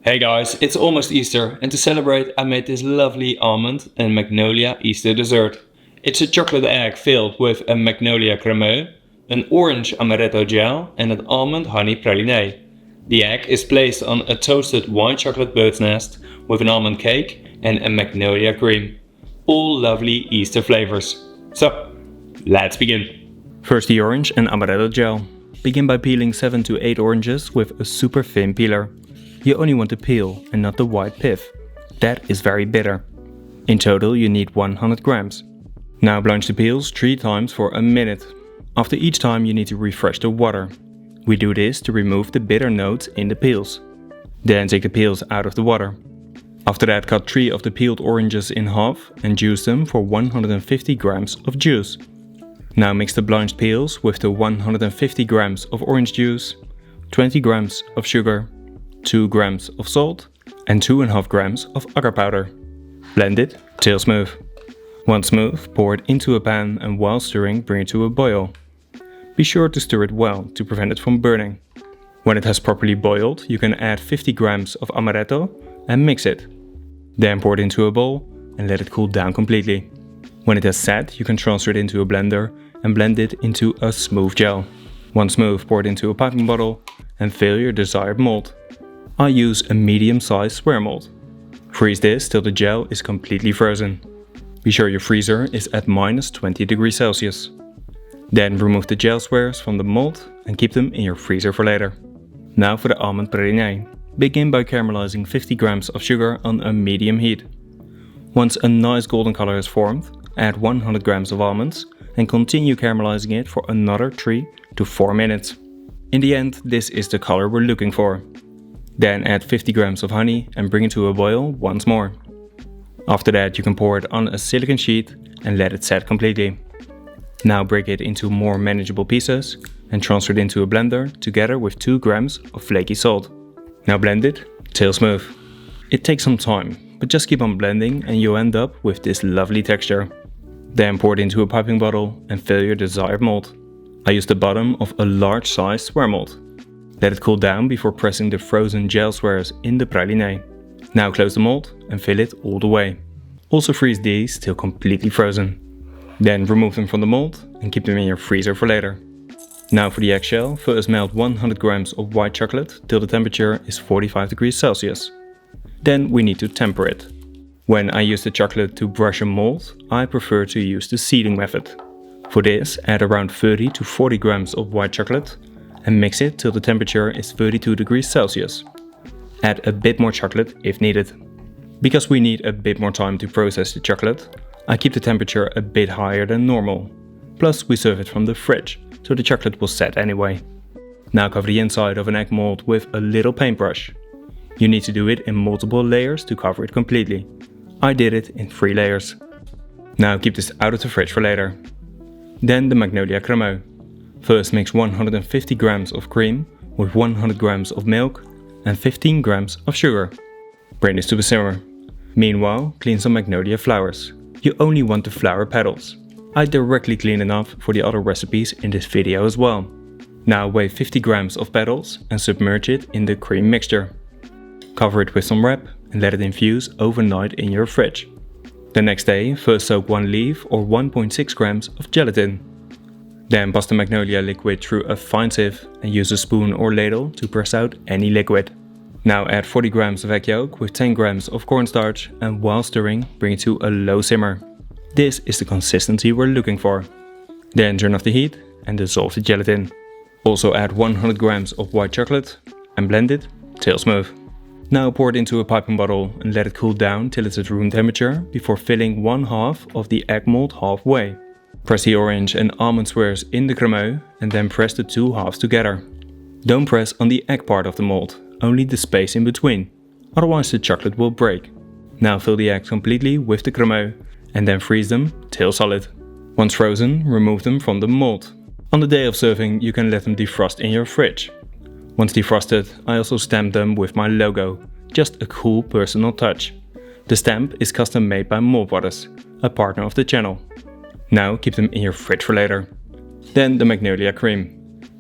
Hey guys, it's almost Easter, and to celebrate I made this lovely almond and magnolia Easter dessert. It's a chocolate egg filled with a magnolia cremeux, an orange amaretto gel and an almond honey praline. The egg is placed on a toasted white chocolate bird's nest with an almond cake and a magnolia cream. All lovely Easter flavors. So, let's begin. First the orange and amaretto gel. Begin by peeling 7 to 8 oranges with a super thin peeler. You only want the peel and not the white pith. That is very bitter. In total you need 100 grams. Now blanch the peels 3 times for a minute. After each time you need to refresh the water. We do this to remove the bitter notes in the peels. Then take the peels out of the water. After that cut 3 of the peeled oranges in half and juice them for 150 grams of juice. Now mix the blanched peels with the 150 grams of orange juice, 20 grams of sugar, 2 grams of salt and 2.5 grams of agar powder. Blend it till smooth. Once smooth, pour it into a pan and while stirring bring it to a boil. Be sure to stir it well to prevent it from burning. When it has properly boiled, you can add 50 grams of amaretto and mix it. Then pour it into a bowl and let it cool down completely. When it has set, you can transfer it into a blender and blend it into a smooth gel. Once smooth, pour it into a piping bottle and fill your desired mold. I use a medium-sized square mold. Freeze this till the gel is completely frozen. Be sure your freezer is at minus 20 degrees Celsius. Then remove the gel squares from the mold and keep them in your freezer for later. Now for the almond praline. Begin by caramelizing 50 grams of sugar on a medium heat. Once a nice golden color is formed, add 100 grams of almonds and continue caramelizing it for another 3 to 4 minutes. In the end, this is the color we're looking for. Then add 50 grams of honey and bring it to a boil once more. After that you can pour it on a silicone sheet and let it set completely. Now break it into more manageable pieces and transfer it into a blender together with 2 grams of flaky salt. Now blend it till smooth. It takes some time, but just keep on blending and you'll end up with this lovely texture. Then pour it into a piping bottle and fill your desired mold. I use the bottom of a large size square mold. Let it cool down before pressing the frozen gel squares in the praline. Now close the mold and fill it all the way. Also freeze these till completely frozen. Then remove them from the mold and keep them in your freezer for later. Now for the eggshell, first melt 100 grams of white chocolate till the temperature is 45 degrees Celsius. Then we need to temper it. When I use the chocolate to brush a mold, I prefer to use the seeding method. For this, add around 30 to 40 grams of white chocolate and mix it till the temperature is 32 degrees Celsius. Add a bit more chocolate if needed. Because we need a bit more time to process the chocolate, I keep the temperature a bit higher than normal. Plus we serve it from the fridge, so the chocolate will set anyway. Now cover the inside of an egg mold with a little paintbrush. You need to do it in multiple layers to cover it completely. I did it in 3 layers. Now keep this out of the fridge for later. Then the magnolia cremeux. First mix 150 grams of cream with 100 grams of milk and 15 grams of sugar. Bring this to a simmer. Meanwhile, clean some magnolia flowers. You only want the flower petals. I directly clean enough for the other recipes in this video as well. Now weigh 50 grams of petals and submerge it in the cream mixture. Cover it with some wrap and let it infuse overnight in your fridge. The next day, first soak 1 leaf or 1.6 grams of gelatin. Then pass the magnolia liquid through a fine sieve and use a spoon or ladle to press out any liquid. Now add 40 grams of egg yolk with 10 grams of cornstarch and while stirring bring it to a low simmer. This is the consistency we're looking for. Then turn off the heat and dissolve the gelatin. Also add 100 grams of white chocolate and blend it till smooth. Now pour it into a piping bottle and let it cool down till it's at room temperature before filling 1/2 of the egg mold halfway. Press the orange and almond squares in the cremeux and then press the 2 halves together. Don't press on the egg part of the mold, only the space in between, otherwise the chocolate will break. Now fill the eggs completely with the cremeux and then freeze them till solid. Once frozen, remove them from the mold. On the day of serving, you can let them defrost in your fridge. Once defrosted, I also stamp them with my logo, just a cool personal touch. The stamp is custom made by Mold Brothers, a partner of the channel. Now keep them in your fridge for later. Then the magnolia cream.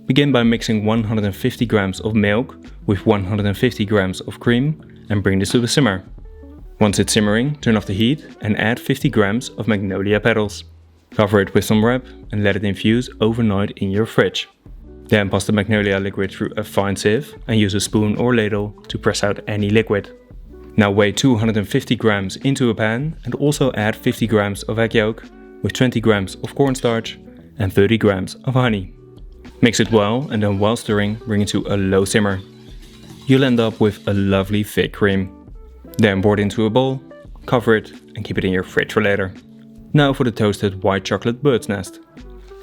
Begin by mixing 150 grams of milk with 150 grams of cream and bring this to the simmer. Once it's simmering, turn off the heat and add 50 grams of magnolia petals. Cover it with some wrap and let it infuse overnight in your fridge. Then pass the magnolia liquid through a fine sieve and use a spoon or ladle to press out any liquid. Now weigh 250 grams into a pan and also add 50 grams of egg yolk with 20 grams of cornstarch and 30 grams of honey. Mix it well and then while stirring, bring it to a low simmer. You'll end up with a lovely thick cream. Then pour it into a bowl, cover it and keep it in your fridge for later. Now for the toasted white chocolate bird's nest.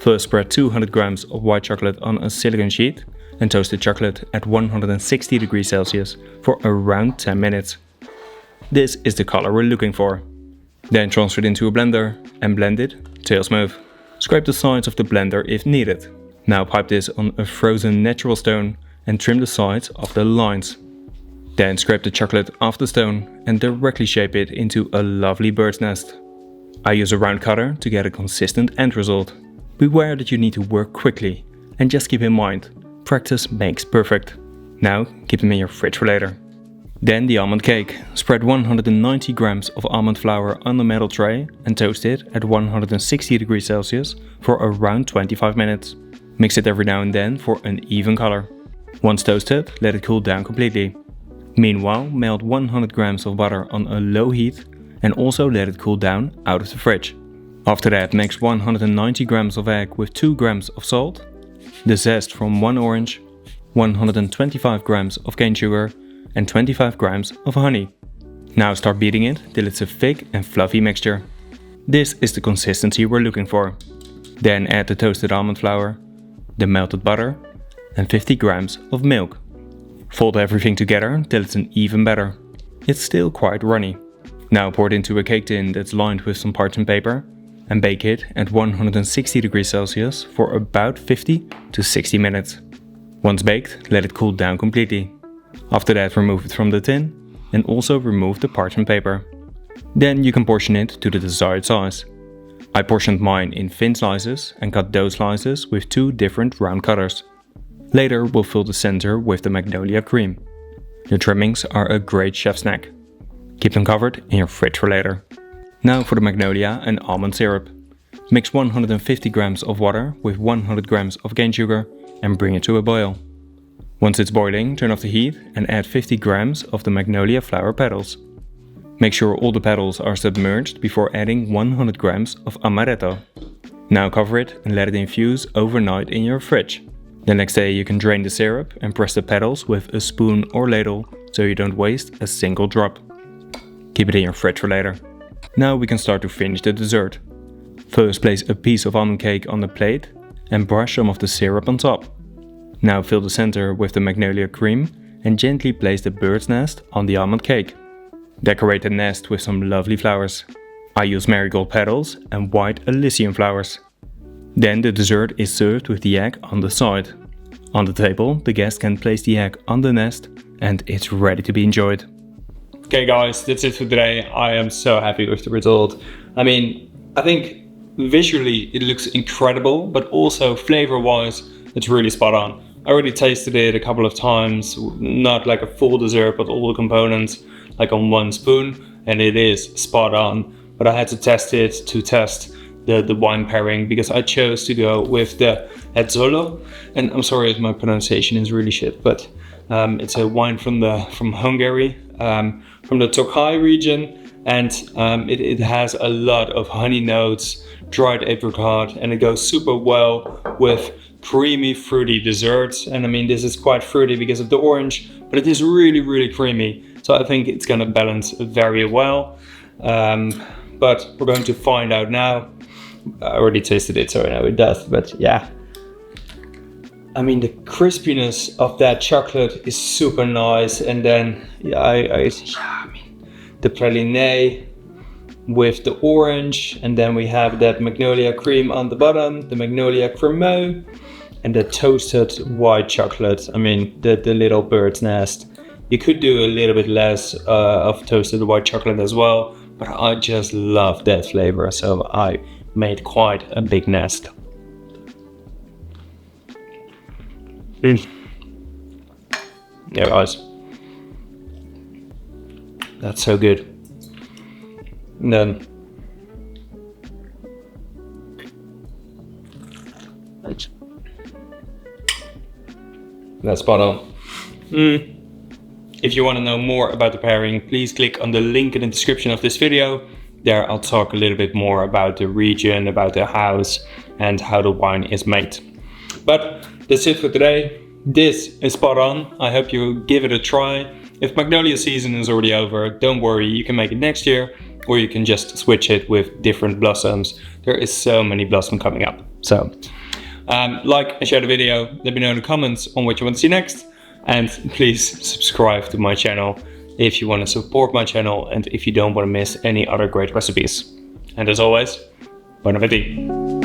First spread 200 grams of white chocolate on a silicone sheet and toast the chocolate at 160 degrees Celsius for around 10 minutes. This is the color we're looking for. Then transfer it into a blender and blend it till smooth. Scrape the sides of the blender if needed. Now pipe this on a frozen natural stone and trim the sides of the lines. Then scrape the chocolate off the stone and directly shape it into a lovely bird's nest. I use a round cutter to get a consistent end result. Beware that you need to work quickly and just keep in mind, practice makes perfect. Now keep them in your fridge for later. Then the almond cake. Spread 190 grams of almond flour on a metal tray and toast it at 160 degrees Celsius for around 25 minutes. Mix it every now and then for an even color. Once toasted, let it cool down completely. Meanwhile, melt 100 grams of butter on a low heat and also let it cool down out of the fridge. After that, mix 190 grams of egg with 2 grams of salt, the zest from 1 orange, 125 grams of cane sugar and 25 grams of honey. Now start beating it till it's a thick and fluffy mixture. This is the consistency we're looking for. Then add the toasted almond flour, the melted butter and 50 grams of milk. Fold everything together till it's an even batter. It's still quite runny. Now pour it into a cake tin that's lined with some parchment paper and bake it at 160 degrees Celsius for about 50 to 60 minutes. Once baked, let it cool down completely. After that, remove it from the tin and also remove the parchment paper. Then you can portion it to the desired size. I portioned mine in thin slices and cut those slices with 2 different round cutters. Later we'll fill the center with the magnolia cream. The trimmings are a great chef snack. Keep them covered in your fridge for later. Now for the magnolia and almond syrup. Mix 150 grams of water with 100 grams of cane sugar and bring it to a boil. Once it's boiling, turn off the heat and add 50 grams of the magnolia flower petals. Make sure all the petals are submerged before adding 100 grams of amaretto. Now cover it and let it infuse overnight in your fridge. The next day you can drain the syrup and press the petals with a spoon or ladle so you don't waste a single drop. Keep it in your fridge for later. Now we can start to finish the dessert. First place a piece of almond cake on the plate and brush some of the syrup on top. Now fill the center with the magnolia cream and gently place the bird's nest on the almond cake. Decorate the nest with some lovely flowers. I use marigold petals and white alyssium flowers. Then the dessert is served with the egg on the side. On the table, the guest can place the egg on the nest and it's ready to be enjoyed. Okay guys, that's it for today. I am so happy with the result. I think visually it looks incredible, but also flavor-wise, it's really spot on. I already tasted it a couple of times, not like a full dessert, but all the components like on one spoon, and it is spot on. But I had to test it to test the wine pairing because I chose to go with the Ezzolo, and I'm sorry if my pronunciation is really shit, but it's a wine from Hungary, from the Tokai region, and it has a lot of honey notes, dried apricot, and it goes super well with creamy fruity desserts. And this is quite fruity because of the orange, but it is really creamy, so I think it's gonna balance very well. But we're going to find out now. I already tasted it, so I know it does, but yeah. The crispiness of that chocolate is super nice, and then the praline with the orange, and then we have that magnolia cream on the bottom, the magnolia cremeux, and the toasted white chocolate. The little bird's nest. You could do a little bit less of toasted white chocolate as well, but I just love that flavor, so I made quite a big nest. Yeah guys, That's so good. And then that's spot on. If you want to know more about the pairing, please click on the link in the description of this video. There I'll talk a little bit more about the region, about the house, and how the wine is made. But that's it for today. This is spot on. I hope you give it a try. If Magnolia season is already over, don't worry, you can make it next year, or you can just switch it with different blossoms. There is so many blossoms coming up. So like and share the video, let me know in the comments on what you want to see next, and please subscribe to my channel if you want to support my channel and if you don't want to miss any other great recipes. And as always, bon appétit!